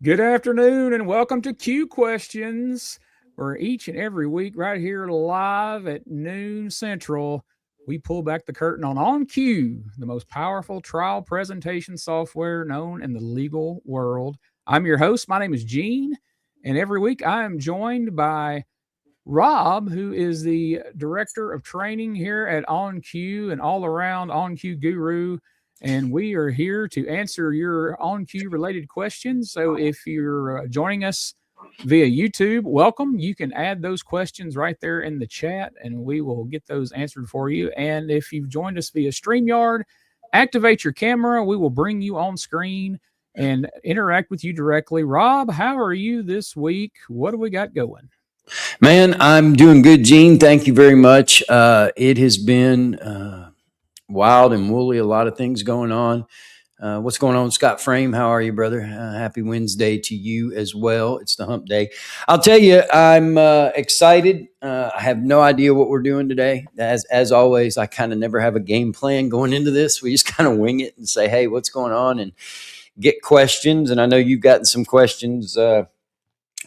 Good afternoon and welcome to Q Questions, where each and every week, right here live at noon Central, we pull back the curtain on OnCue, the most powerful trial presentation software known in the legal world. I'm your host. My name is Gene, and every week I am joined by Robb, who is the director of training here at OnCue and all around OnCue guru. And we are here to answer your OnCue related questions. So if you're joining us via YouTube, welcome. You can add those questions right there in the chat and we will get those answered for you. And if you've joined us via StreamYard, activate your camera. We will bring you on screen and interact with you directly. Robb, how are you this week? What do we got going? Man, I'm doing good, Gene. Thank you very much. It has been wild and woolly, a lot of things going on. What's going on, Scott Frame? How are you, brother? Happy Wednesday to you as well. It's the hump day. I'll tell you, I'm excited. I have no idea what we're doing today. As always, I kind of never have a game plan going into this. We just kind of wing it and say, hey, what's going on? And get questions. And I know you've gotten some questions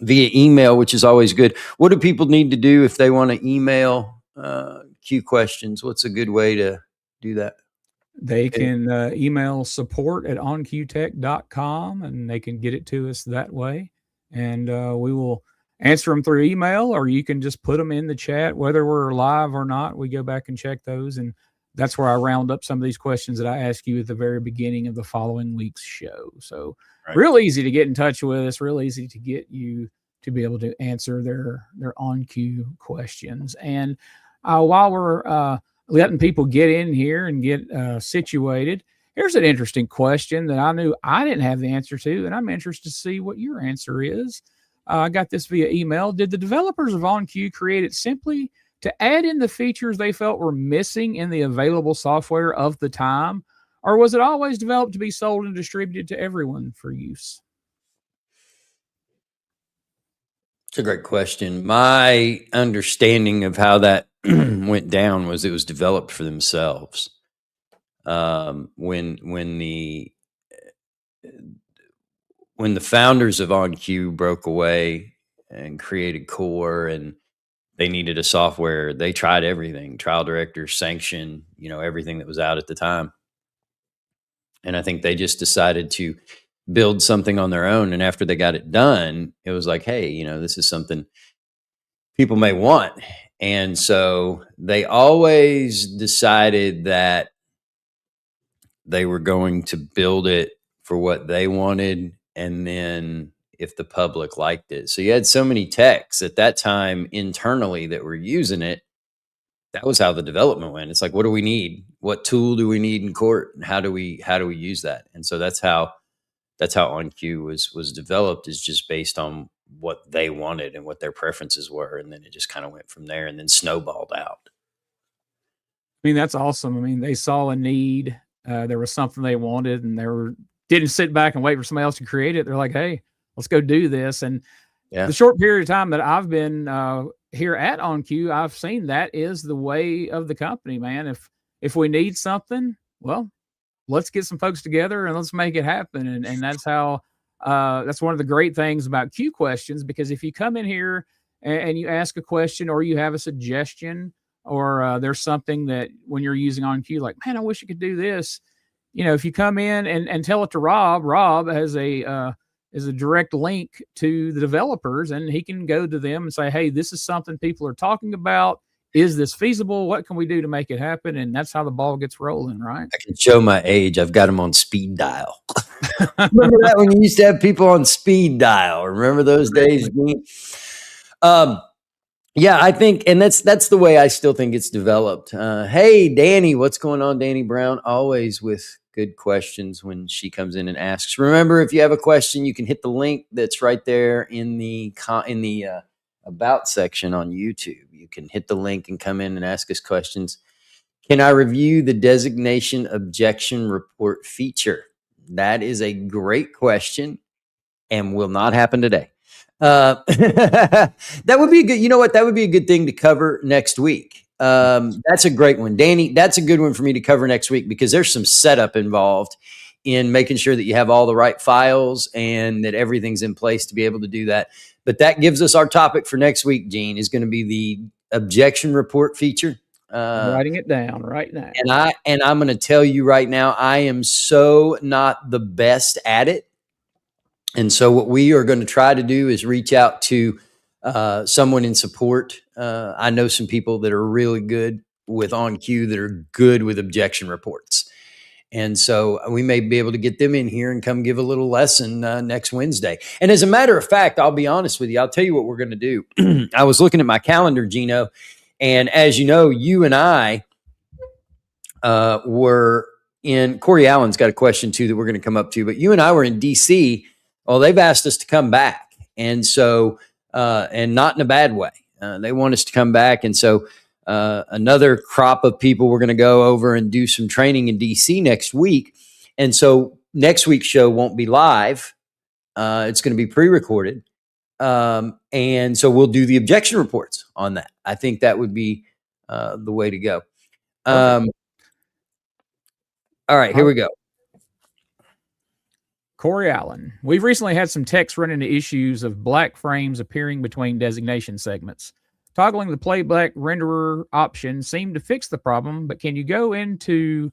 via email, which is always good. What do people need to do if they want to email Q questions? What's a good way to do that? They can email support@oncuetech.com and they can get it to us that way. And we will answer them through email, or you can just put them in the chat, whether we're live or not. We go back and check those. And that's where I round up some of these questions that I ask you at the very beginning of the following week's show. So real easy to get in touch with us, real easy to get you to be able to answer their OnCue questions. And while we're letting people get in here and get situated, here's an interesting question that I knew I didn't have the answer to, and I'm interested to see what your answer is. I got this via email. Did the developers of OnCue create it simply to add in the features they felt were missing in the available software of the time, or was it always developed to be sold and distributed to everyone for use? It's a great question. My understanding of how that went down was it was developed for themselves. When the founders of OnCue broke away and created Core, and they needed a software, they tried everything: Trial Director, Sanction, everything that was out at the time. And I think they just decided to build something on their own. And after they got it done, it was like, hey, this is something people may want. And so they always decided that they were going to build it for what they wanted. And then if the public liked it. So you had so many techs at that time internally that were using it. That was how the development went. It's like, what do we need? What tool do we need in court? And how do we use that? And so that's how OnCue was developed, is just based on what they wanted and what their preferences were. And then it just kind of went from there and then snowballed out. I mean, that's awesome. I mean, they saw a need. There was something they wanted, and didn't sit back and wait for somebody else to create it. They're like, hey, let's go do this. And the short period of time that I've been here at OnCue, I've seen that is the way of the company, man. If we need something, well, let's get some folks together and let's make it happen. And that's how, that's one of the great things about Q questions, because if you come in here and you ask a question, or you have a suggestion, or there's something that when you're using OnCue, like, man, I wish you could do this. If you come in and tell it to Robb has a direct link to the developers, and he can go to them and say, hey, this is something people are talking about. Is this feasible? What can we do to make it happen? And that's how the ball gets rolling, right? I can show my age. I've got them on speed dial. Remember that when you used to have people on speed dial? Remember those days? Yeah, I think, and that's the way I still think it's developed. Hey, Danny, what's going on? Danny Brown, always with good questions when she comes in and asks. Remember, if you have a question, you can hit the link that's right there in the about section on YouTube. You can hit the link and come in and ask us questions. Can I review the designation objection report feature? That is a great question and will not happen today. That would be a good, that would be a good thing to cover next week. That's a great one, Danny. That's a good one for me to cover next week, because there's some setup involved in making sure that you have all the right files and that everything's in place to be able to do that. But that gives us our topic for next week, Gene, is going to be the objection report feature. I'm writing it down right now. And I'm going to tell you right now, I am so not the best at it. And so what we are going to try to do is reach out to someone in support. I know some people that are really good with OnCue, that are good with objection reports. And so we may be able to get them in here and come give a little lesson next Wednesday. And as a matter of fact, I'll be honest with you. I'll tell you what we're going to do. I was looking at my calendar, Gino, and as you know, you and I were in, Corey Allen's got a question too that we're going to come up to, but you and I were in DC. Well, they've asked us to come back. And so, and not in a bad way. They want us to come back. And so another crop of people, we're going to go over and do some training in DC next week. And so next week's show won't be live. It's going to be pre-recorded. And so we'll do the objection reports on that. I think that would be the way to go. All right, here we go. Corey Allen. We've recently had some techs run into issues of black frames appearing between designation segments. Toggling the playback renderer option seemed to fix the problem, but can you go into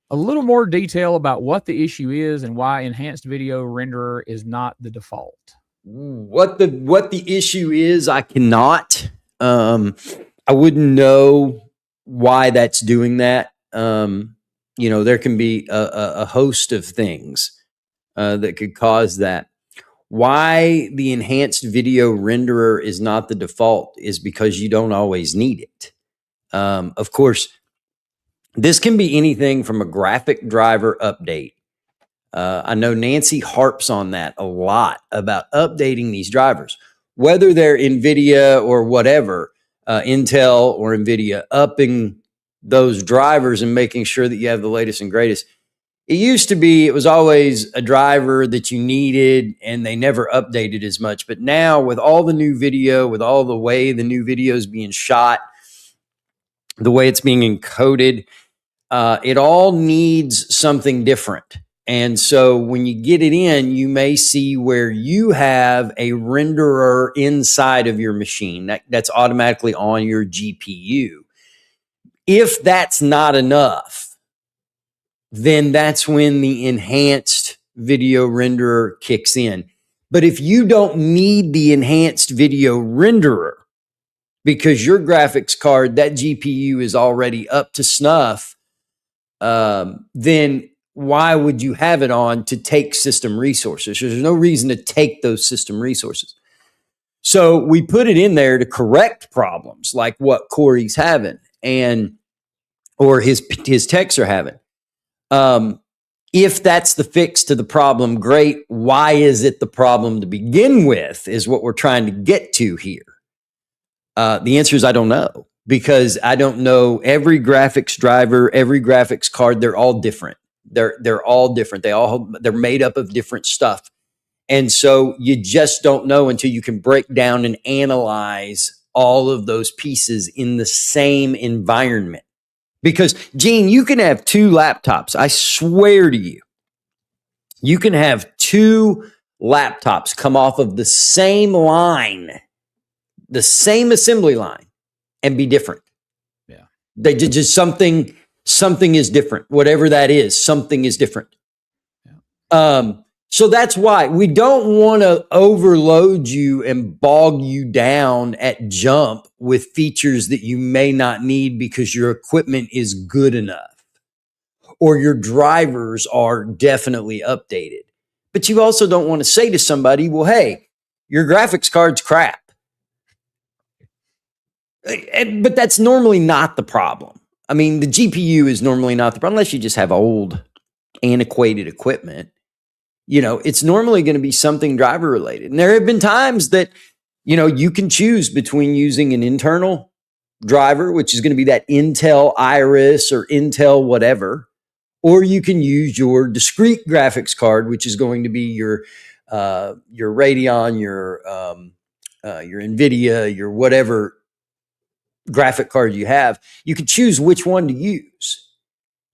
a little more detail about what the issue is and why enhanced video renderer is not the default? What the issue is, I cannot. I wouldn't know why that's doing that. You know, there can be a host of things that could cause that. Why the enhanced video renderer is not the default is because you don't always need it. Of course, this can be anything from a graphic driver update. I know Nancy harps on that a lot about updating these drivers, whether they're NVIDIA or whatever, Intel or NVIDIA, upping those drivers and making sure that you have the latest and greatest. It used to be, it was always a driver that you needed and they never updated as much. But now with all the new video, with all the way the new video is being shot, the way it's being encoded, it all needs something different. And so when you get it in, you may see where you have a renderer inside of your machine that's automatically on your GPU. If that's not enough, then that's when the enhanced video renderer kicks in. But if you don't need the enhanced video renderer because your graphics card, that GPU is already up to snuff, then why would you have it on to take system resources? There's no reason to take those system resources. So we put it in there to correct problems like what Corey's having or his techs are having. If that's the fix to the problem, great. Why is it the problem to begin with is what we're trying to get to here. The answer is I don't know, because I don't know every graphics driver, every graphics card. They're all different. They're all different. They're made up of different stuff. And so you just don't know until you can break down and analyze all of those pieces in the same environment. Because, Gene, you can have two laptops. I swear to you, you can have two laptops come off of the same line, the same assembly line, and be different. Yeah. They just something is different. Whatever that is, something is different. Yeah. So that's why we don't want to overload you and bog you down at jump with features that you may not need because your equipment is good enough or your drivers are definitely updated. But you also don't want to say to somebody, well, hey, your graphics card's crap. But that's normally not the problem. I mean, the GPU is normally not the problem unless you just have old, antiquated equipment. You know, it's normally going to be something driver related. And there have been times that, you know, you can choose between using an internal driver, which is going to be that Intel Iris or Intel whatever, or you can use your discrete graphics card, which is going to be your Radeon, your NVIDIA, your whatever graphic card you have. You can choose which one to use.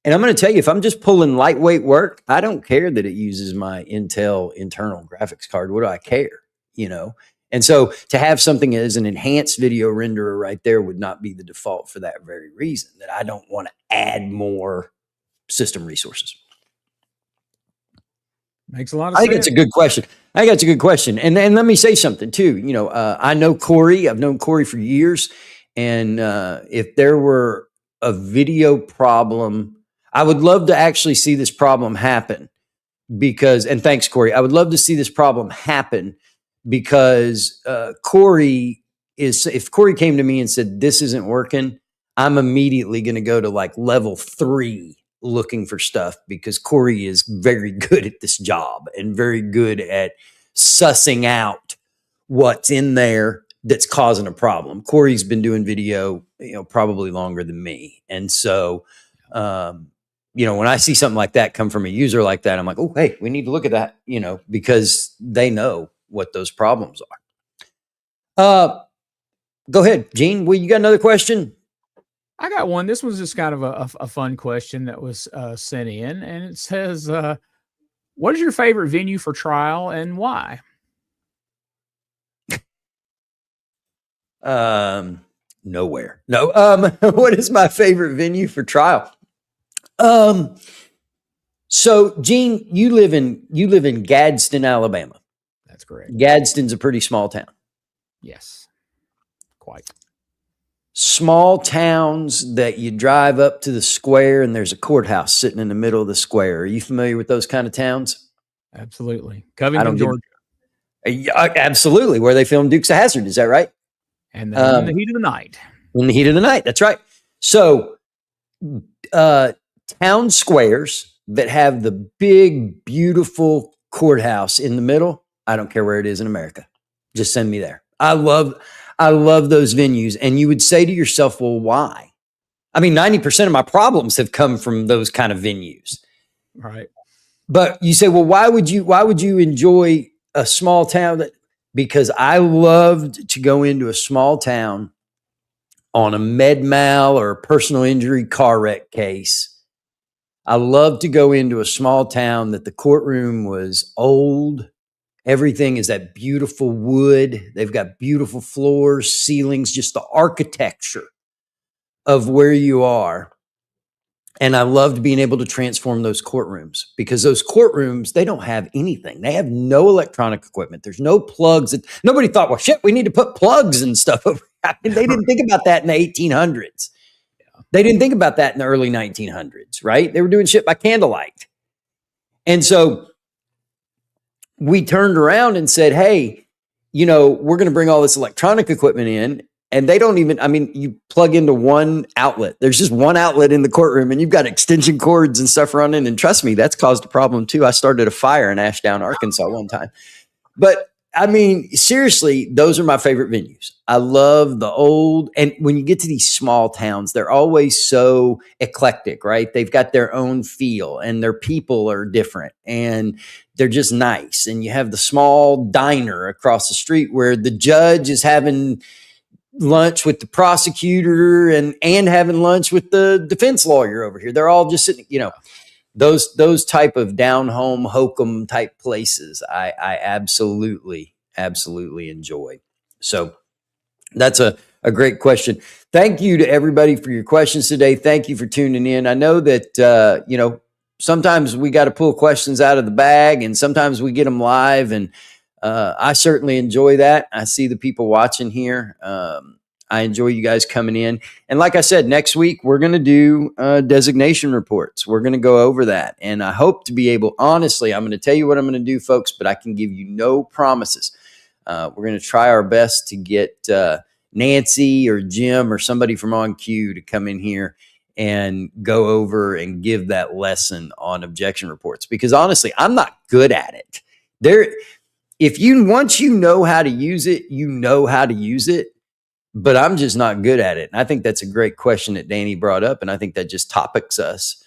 And I'm going to tell you, if I'm just pulling lightweight work, I don't care that it uses my Intel internal graphics card. What do I care? And so to have something as an enhanced video renderer right there would not be the default for that very reason, that I don't want to add more system resources. Makes a lot of sense. I think it's a good question. And let me say something too. I know Corey. I've known Corey for years. And if there were a video problem, I would love to actually see this problem happen and thanks, Corey. I would love to see this problem happen because if Corey came to me and said, this isn't working, I'm immediately going to go to like level 3 looking for stuff, because Corey is very good at this job and very good at sussing out what's in there that's causing a problem. Corey's been doing video, probably longer than me. And so, when I see something like that come from a user like that, I'm like, oh, hey, we need to look at that, because they know what those problems are. Go ahead, Gene. Well, you got another question? I got one. This was just kind of a fun question that was sent in, and it says, what is your favorite venue for trial and why? Nowhere. No. What is my favorite venue for trial? So Gene, you live in Gadsden, Alabama. That's correct. Gadsden's a pretty small town. Yes. Quite. Small towns that you drive up to the square and there's a courthouse sitting in the middle of the square. Are you familiar with those kind of towns? Absolutely. Covington, Georgia. Absolutely. Where they filmed Dukes of Hazzard. Is that right? And then in the heat of the night. In the heat of the night. That's right. So, town squares that have the big, beautiful courthouse in the middle. I don't care where it is in America. Just send me there. I love those venues. And you would say to yourself, well, why? I mean, 90% of my problems have come from those kind of venues. Right. But you say, well, why would you enjoy a small town? Because I loved to go into a small town on a med mal or a personal injury car wreck case. I love to go into a small town that the courtroom was old. Everything is that beautiful wood. They've got beautiful floors, ceilings, just the architecture of where you are. And I loved being able to transform those courtrooms, because those courtrooms, they don't have anything. They have no electronic equipment. There's no plugs. Nobody thought, well, shit, we need to put plugs and stuff over. I mean, they didn't think about that in the 1800s. They didn't think about that in the early 1900s, right? They were doing shit by candlelight. And so we turned around and said, hey, we're going to bring all this electronic equipment in. And they don't even, you plug into one outlet. There's just one outlet in the courtroom and you've got extension cords and stuff running. And trust me, that's caused a problem too. I started a fire in Ashdown, Arkansas one time. But seriously, those are my favorite venues. I love the old, and when you get to these small towns, they're always so eclectic, right? They've got their own feel and their people are different and they're just nice. And you have the small diner across the street where the judge is having lunch with the prosecutor and having lunch with the defense lawyer over here. They're all just sitting, those type of down home hokum type places. I absolutely enjoy. So that's a great question. Thank you to everybody for your questions today. Thank you for tuning in. I know that, sometimes we got to pull questions out of the bag and sometimes we get them live, and I certainly enjoy that. I see the people watching here. I enjoy you guys coming in. And like I said, next week, we're going to do designation reports. We're going to go over that. And I hope to be able, honestly, I'm going to tell you what I'm going to do, folks, but I can give you no promises. We're going to try our best to get Nancy or Jim or somebody from OnCue to come in here and go over and give that lesson on objection reports. Because honestly, I'm not good at it. Once you know how to use it, you know how to use it. But I'm just not good at it. And I think that's a great question that Danny brought up. And I think that just topics us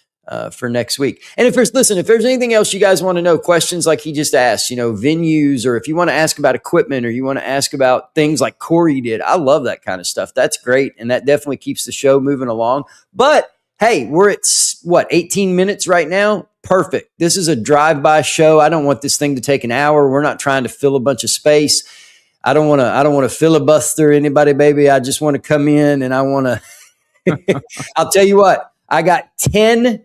for next week. And if there's anything else you guys want to know, questions like he just asked, venues, or if you want to ask about equipment or you want to ask about things like Corey did, I love that kind of stuff. That's great. And that definitely keeps the show moving along. But hey, we're at what, 18 minutes right now? Perfect. This is a drive-by show. I don't want this thing to take an hour. We're not trying to fill a bunch of space. I don't want to filibuster anybody, baby. I just want to come in and I want to, I'll tell you what, I got 10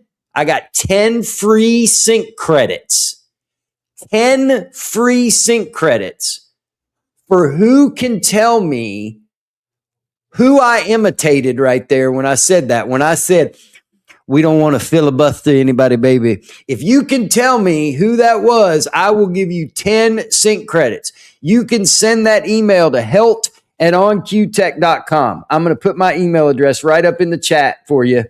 free sync credits. 10 free sync credits for who can tell me who I imitated right there when I said that. When I said, we don't want to filibuster anybody, baby. If you can tell me who that was, I will give you 10 sync credits. You can send that email to helt@oncuetech.com. I'm going to put my email address right up in the chat for you,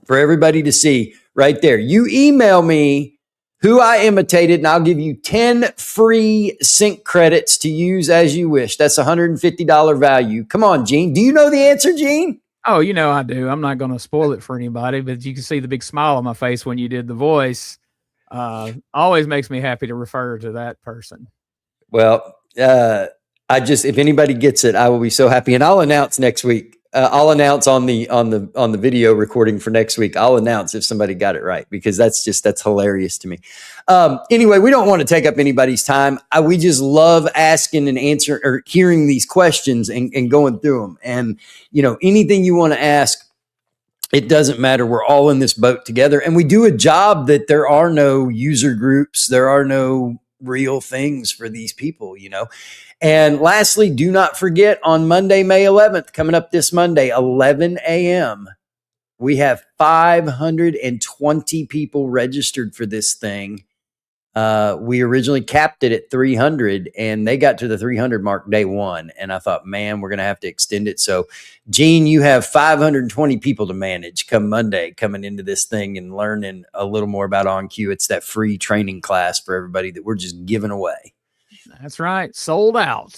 for everybody to see right there. You email me who I imitated, and I'll give you 10 free sync credits to use as you wish. That's $150 value. Come on, Gene. Do you know the answer, Gene? Oh, you know I do. I'm not going to spoil it for anybody, but you can see the big smile on my face when you did the voice. Always makes me happy to refer to that person. Well, if anybody gets it, I will be so happy, and I'll announce next week. I'll announce on the video recording for next week. I'll announce if somebody got it right, because that's hilarious to me. Anyway, we don't want to take up anybody's time. We just love asking and answering or hearing these questions and going through them. And anything you want to ask, it doesn't matter. We're all in this boat together, and we do a job that there are no user groups. There are no real things for these people, And lastly, do not forget, on Monday, May 11th, coming up this Monday, 11 a.m., we have 520 people registered for this thing. We originally capped it at 300, and they got to the 300 mark day one. And I thought, man, we're going to have to extend it. So, Gene, you have 520 people to manage come Monday, coming into this thing and learning a little more about OnCue. It's that free training class for everybody that we're just giving away. That's right. Sold out,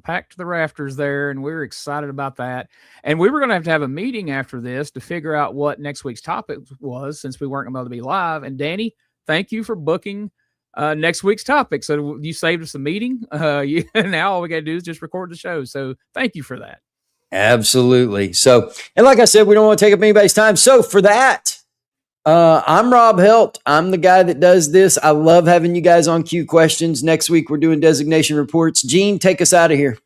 packed to the rafters there. And we're excited about that. And we were going to have a meeting after this to figure out what next week's topic was, since we weren't going to be able to be live. And Danny, thank you for booking next week's topic. So you saved us a meeting. Now all we got to do is just record the show. So thank you for that. Absolutely. So, and like I said, we don't want to take up anybody's time. So for that, I'm Robb Helt. I'm the guy that does this. I love having you guys on Q Questions. Next week, we're doing designation reports. Gene, take us out of here.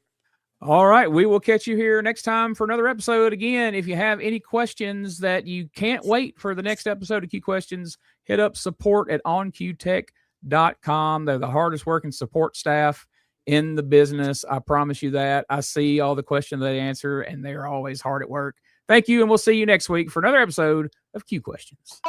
All right. We will catch you here next time for another episode. Again, if you have any questions that you can't wait for the next episode of Q Questions, hit up support@oncuetech.com. They're the hardest working support staff in the business. I promise you that. I see all the questions they answer, and they're always hard at work. Thank you, and we'll see you next week for another episode of Q Questions.